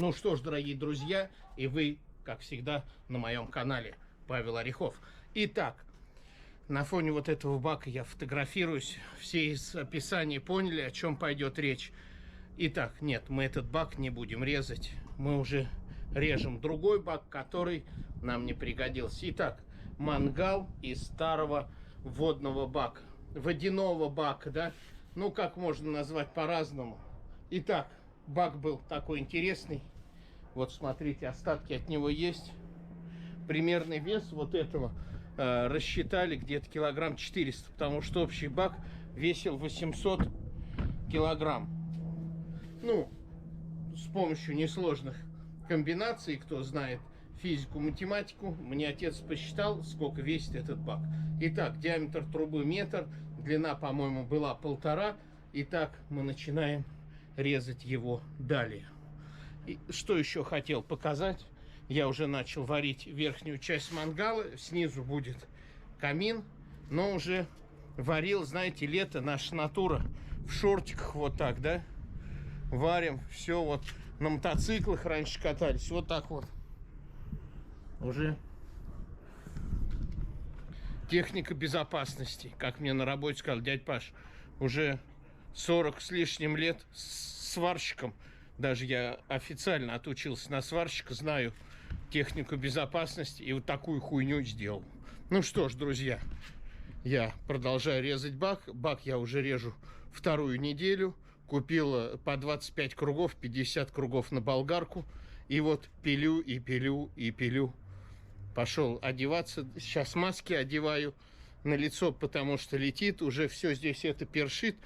Ну что ж, дорогие друзья, и вы, как всегда, на моем канале Павел Орехов. Итак, на фоне вот этого бака я фотографируюсь. Все из описания поняли, о чем пойдет речь. Итак, нет, мы этот бак не будем резать. Мы уже режем другой бак, который нам не пригодился. Итак, мангал из старого водного бака. Водяного бака, да? Ну, как можно назвать по-разному. Итак, бак был такой интересный. Вот смотрите, остатки от него есть. Примерный вес вот этого рассчитали где-то килограмм 400, потому что общий бак весил 800 килограмм. Ну, с помощью несложных комбинаций, кто знает физику, математику, мне отец посчитал, сколько весит этот бак. Итак, диаметр трубы метр, длина, по-моему, была 1,5. Итак, мы начинаем резать его далее. И что еще хотел показать? Я уже начал варить верхнюю часть мангала. Снизу будет камин. Но уже варил, знаете, лето, наша натура. В шортиках вот так, да? Варим. Все вот на мотоциклах раньше катались. Вот так вот. Уже техника безопасности. Как мне на работе сказал дядь Паш. Уже 40 с лишним лет сварщиком. Даже я официально отучился на сварщика, знаю технику безопасности и вот такую хуйню сделал. Ну что ж, друзья, я продолжаю резать бак. Бак я уже режу вторую неделю. Купил по 25 кругов, 50 кругов на болгарку. И вот пилю и пилю и пилю. Пошел одеваться. Сейчас маски одеваю на лицо, потому что летит. Уже все здесь это першит.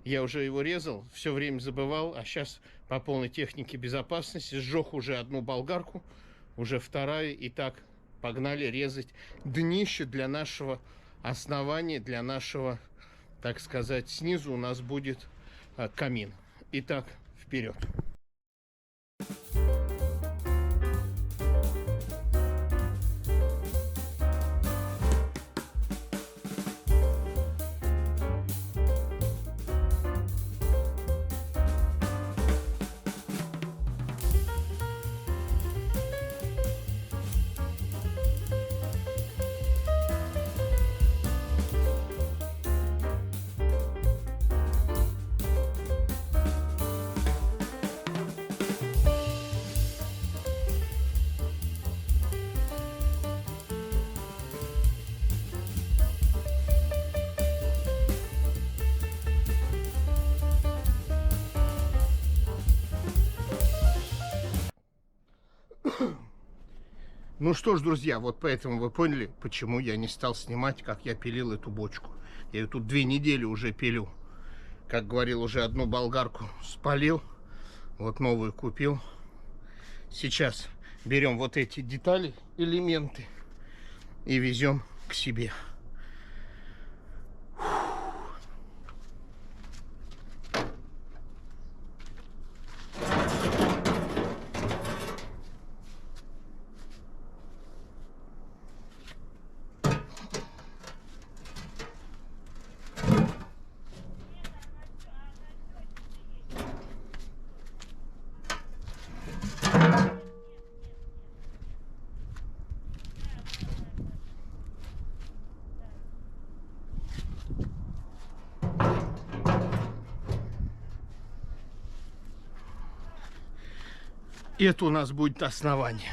Я уже его резал, все время забывал, а сейчас по полной технике безопасности сжег уже одну болгарку, уже вторая, и так погнали резать днище для нашего основания, для нашего, так сказать, снизу у нас будет камин. Итак, вперед! Ну что ж, друзья, вот поэтому вы поняли, почему я не стал снимать, как я пилил эту бочку. Я ее тут 2 недели уже пилю. Как говорил, уже одну болгарку спалил, вот новую купил. Сейчас берем вот эти детали, элементы и везем к себе. Это у нас будет основание,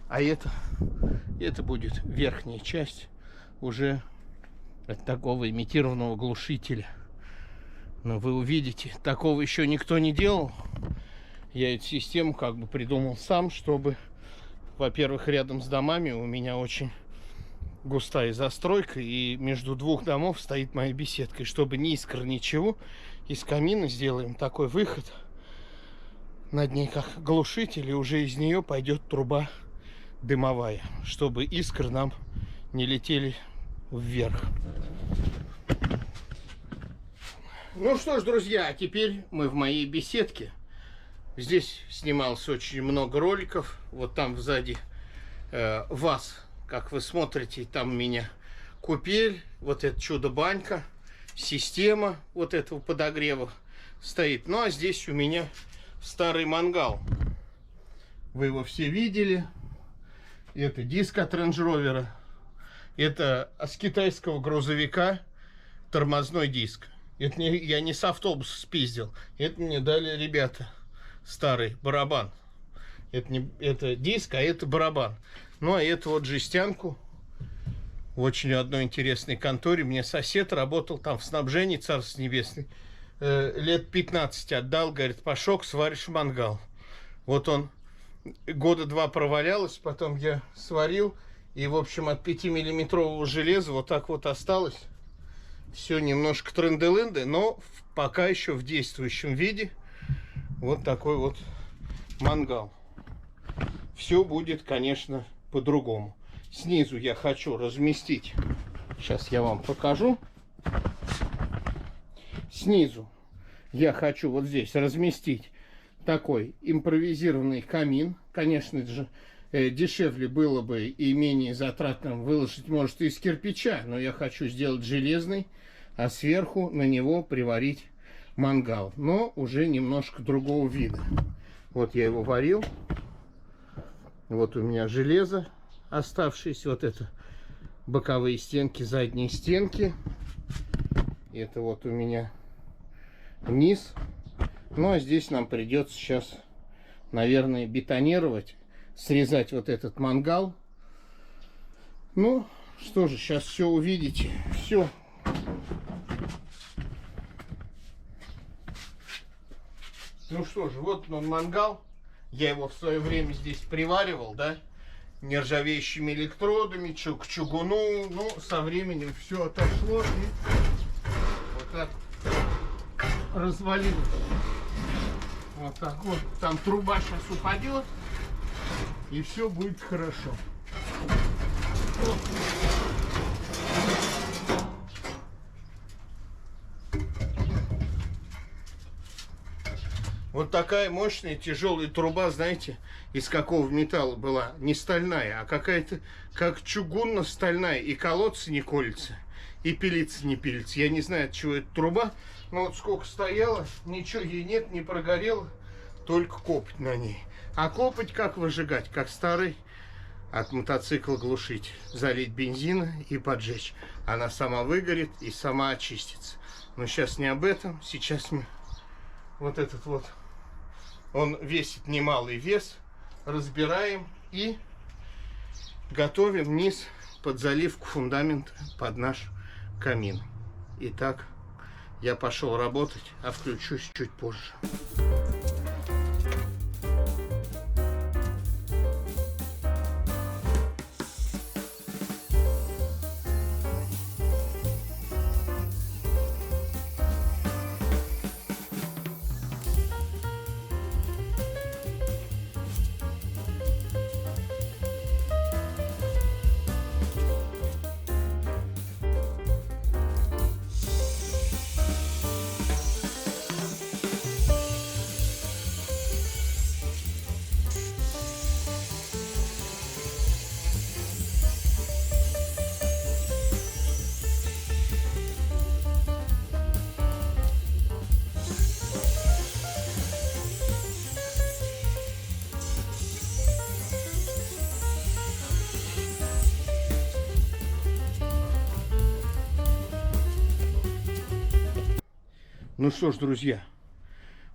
а это будет верхняя часть уже от такого имитированного глушителя. Но вы увидите, такого еще никто не делал. Я эту систему как бы придумал сам, чтобы, во-первых, рядом с домами у меня очень густая застройка, и между двух домов стоит моя беседка. И чтобы ни искр, ничего, из камина сделаем такой выход. Над ней как глушитель, и уже из нее пойдет труба дымовая, чтобы искры нам не летели вверх. Ну что ж, друзья, теперь мы в моей беседке. Здесь снималось очень много роликов. Вот там сзади вас, как вы смотрите, там у меня купель, вот это чудо-банька, система вот этого подогрева стоит. Ну а здесь у меня старый мангал. Вы его все видели. Это диск от Range Rover. Это с китайского грузовика тормозной диск. Это я не с автобуса спиздил. Это мне дали ребята. Старый барабан. Это диск, а это барабан. Ну, а это вот жестянку. В очень одной интересной конторе. Мне сосед работал там в снабжении, царство небесный. Лет 15 отдал, говорит, Пашок, сваришь мангал. Вот он года 2 провалялось, потом я сварил. И, в общем, от 5-миллиметрового железа вот так вот осталось. Все немножко трынды-лынды, но пока еще в действующем виде. Вот такой вот мангал. Все будет, конечно, по-другому. Снизу я хочу разместить. Сейчас я вам покажу. Снизу я хочу вот здесь разместить такой импровизированный камин. Конечно же, дешевле было бы и менее затратно выложить, может, из кирпича, но я хочу сделать железный, а сверху на него приварить мангал, но уже немножко другого вида. Вот я его варил. Вот у меня железо оставшееся, вот это боковые стенки, задние стенки. Это вот у меня низ. Ну а здесь нам придется сейчас, наверное, бетонировать, срезать вот этот мангал. Ну что же, сейчас все увидите. Все. Ну что же, вот он мангал. Я его в свое время здесь приваривал, да, нержавеющими электродами, к чугуну. Ну, со временем все отошло и вот так развалилось. Вот так вот. Там труба сейчас упадет, и все будет хорошо. Вот такая мощная тяжелая труба, знаете, из какого металла была? Не стальная, а какая-то как чугунно-стальная. И колоться не колется, и пилиться не пилится. Я не знаю, от чего эта труба. Но вот сколько стояла, ничего ей нет, не прогорело, только копоть на ней. А копоть как выжигать? Как старый от мотоцикла глушить. Залить бензина и поджечь. Она сама выгорит и сама очистится. Но сейчас не об этом. Сейчас мы вот этот вот, он весит немалый вес, разбираем и готовим низ под заливку фундамента под наш камин. Итак, я пошел работать, а включусь чуть позже. Ну что ж, друзья,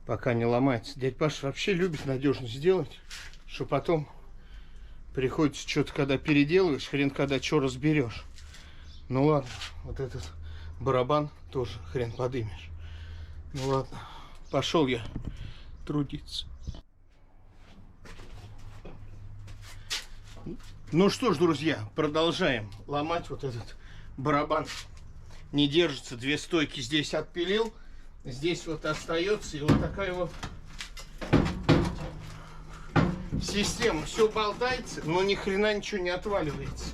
пока не ломается. Дядь Паша вообще любит надежно сделать, что потом приходится что-то, когда переделываешь, хрен когда что разберешь. Ну ладно, вот этот барабан тоже хрен подымешь. Ну ладно, пошел я трудиться. Ну что ж, друзья, продолжаем ломать вот этот барабан. Не держится, две стойки здесь отпилил. Здесь вот остается, и вот такая вот система. Все болтается, но ни хрена ничего не отваливается.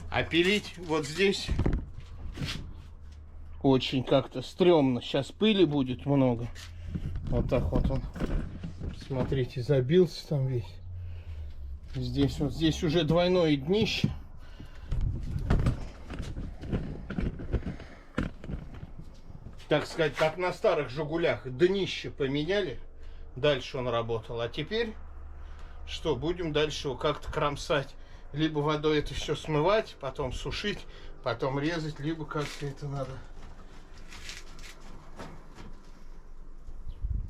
А пилить вот здесь очень как-то стрёмно. Сейчас пыли будет много. Вот так вот он, смотрите, забился там весь. Здесь вот, здесь уже двойное днище. так сказать, как на старых «Жигулях», днище поменяли. Дальше он работал. А теперь что? Будем дальше его как-то кромсать. Либо водой это все смывать, потом сушить, потом резать, либо как-то это надо.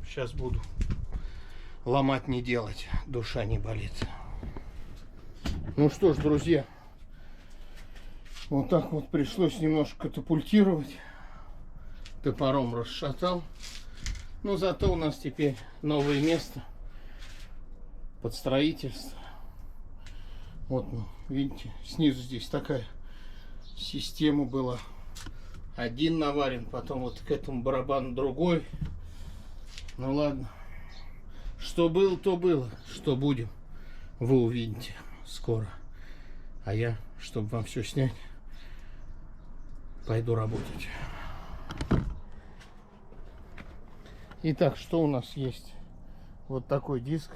Сейчас буду ломать, не делать. Душа не болит. Ну что ж, друзья. Вот так вот пришлось немножко катапультировать. Топором расшатал. Но зато у нас теперь новое место под строительство. Вот, ну, видите, снизу здесь такая система была. Один наварен, потом вот к этому барабану другой. Ну ладно. Что было, то было. Что будем, вы увидите скоро. А я, чтобы вам все снять, пойду работать. Итак, что у нас есть? Вот такой диск.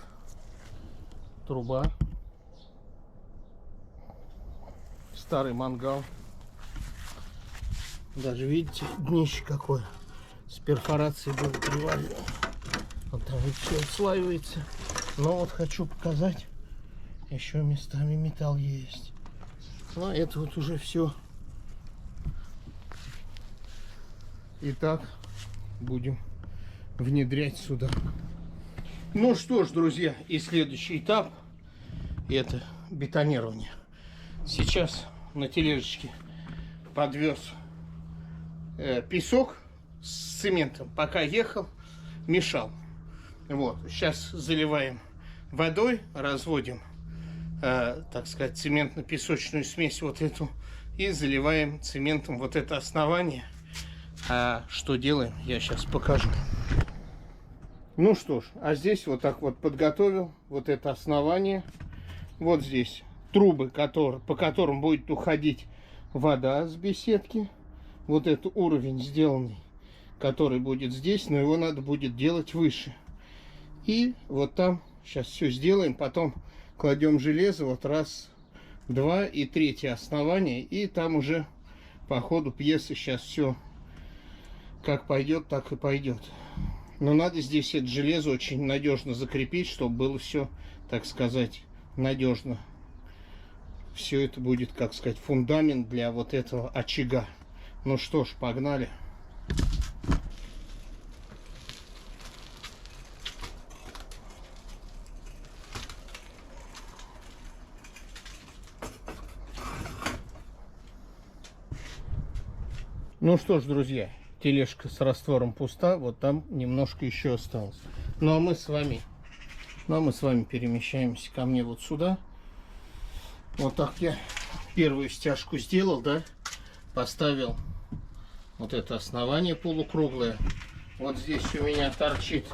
Труба. Старый мангал. Даже видите, днище какое. С перфорацией было приварено. Вот там вот все отслаивается. Но вот хочу показать. Еще местами металл есть. Но это вот уже все. Итак, будем внедрять сюда. Ну что ж, друзья, и следующий этап — это бетонирование. Сейчас на тележечке подвез песок с цементом. Пока ехал, мешал. Вот, сейчас заливаем водой, разводим, так сказать, цементно-песочную смесь вот эту и заливаем цементом вот это основание. А что делаем, я сейчас покажу. Ну что ж, а здесь вот так вот подготовил вот это основание. Вот здесь трубы, по которым будет уходить вода с беседки. Вот этот уровень сделанный, который будет здесь, но его надо будет делать выше. И вот там сейчас все сделаем, потом кладем железо, вот раз, два и третье основание. И там уже по ходу пьесы сейчас все как пойдет, так и пойдет. Но надо здесь это железо очень надежно закрепить, чтобы было все, так сказать, надежно. Все это будет, как сказать, фундамент для вот этого очага. Ну что ж, погнали. Ну что ж, друзья, тележка с раствором пуста, вот там немножко еще осталось. Ну а мы с вами перемещаемся ко мне вот сюда. Вот так я первую стяжку сделал, да, поставил вот это основание полукруглое. Вот здесь у меня торчит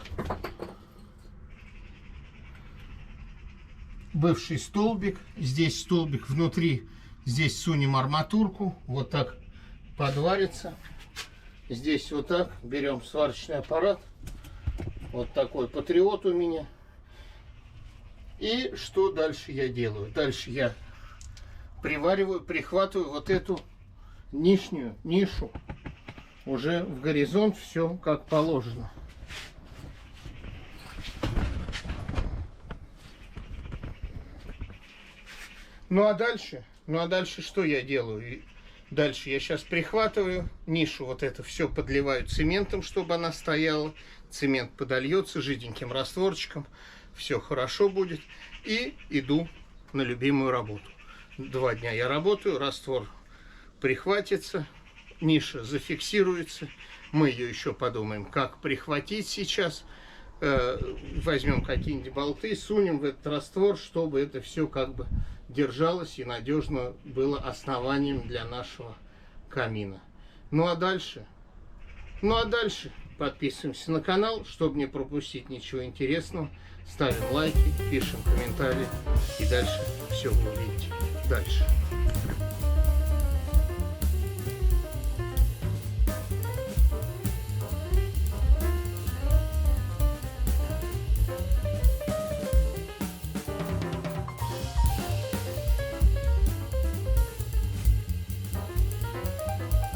бывший столбик, здесь столбик внутри, здесь сунем арматурку, вот так подварится. Здесь вот так берем сварочный аппарат, вот такой Патриот у меня. И что дальше я делаю? Дальше я привариваю, прихватываю вот эту нишу уже в горизонт, все как положено. Ну а дальше что я делаю? Дальше я сейчас прихватываю нишу, вот это все подливаю цементом, чтобы она стояла. Цемент подольется жиденьким растворчиком. Все хорошо будет. И иду на любимую работу. 2 дня я работаю, раствор прихватится, ниша зафиксируется. Мы ее еще подумаем, как прихватить сейчас. Возьмем какие-нибудь болты, сунем в этот раствор, чтобы это все как бы держалось и надежно было основанием для нашего камина. Ну а дальше подписываемся на канал, чтобы не пропустить ничего интересного. Ставим лайки, пишем комментарии и дальше все вы увидите. Дальше.